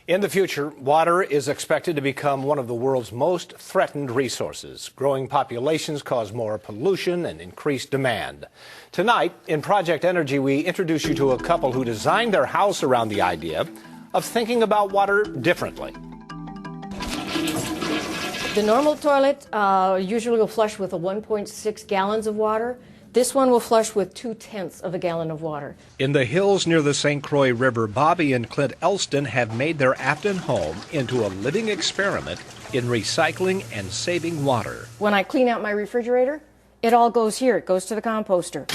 In the future, water is expected to become one of the world's most threatened resources. Growing populations cause more pollution and increased demand. Tonight, in Project Energy, we introduce you to a couple who designed their house around the idea of thinking about water differently. The normal toilet usually will flush with 1.6 gallons of water. This one will flush with 0.2 of a gallon of water. In the hills near the St. Croix River, Bobbi and Clint Elston have made their Afton home into a living experiment in recycling and saving water. When I clean out my refrigerator, it all goes here. It goes to the composter.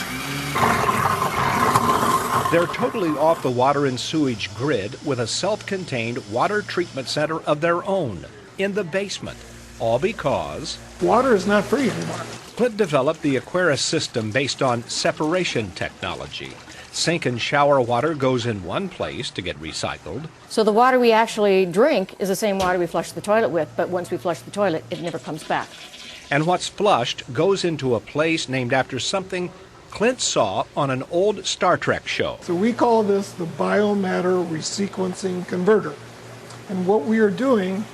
They're totally off the water and sewage grid with a self-contained water treatment center of their own in the basement. All because water is not free anymore. Clint developed the Equaris system based on separation technology. Sink and shower water goes in one place to get recycled. So the water we actually drink is the same water we flush the toilet with, but once we flush the toilet, it never comes back. And what's flushed goes into a place named after something Clint saw on an old Star Trek show. So we call this the biomatter resequencing converter. And what we are doing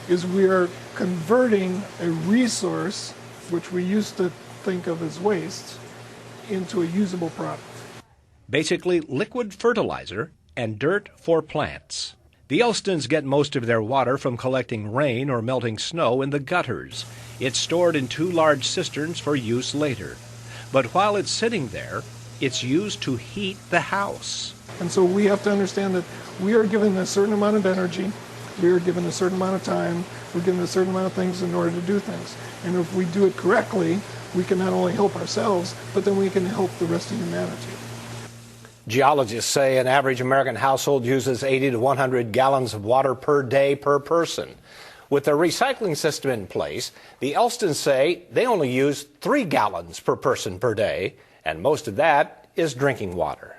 is we are converting a resource, which we used to think of as waste, into a usable product. Basically liquid fertilizer and dirt for plants. The Elstons get most of their water from collecting rain or melting snow in the gutters. It's stored in 2 large cisterns for use later. But while it's sitting there, it's used to heat the house. And so we have to understand that we are given a certain amount of energy, we are given a certain amount of time, we're given a certain amount of things in order to do things. And if we do it correctly, we can not only help ourselves, but then we can help the rest of humanity. Geologists say an average American household uses 80 to 100 gallons of water per day per person. With their recycling system in place, the Elstons say they only use 3 gallons per person per day, and most of that is drinking water.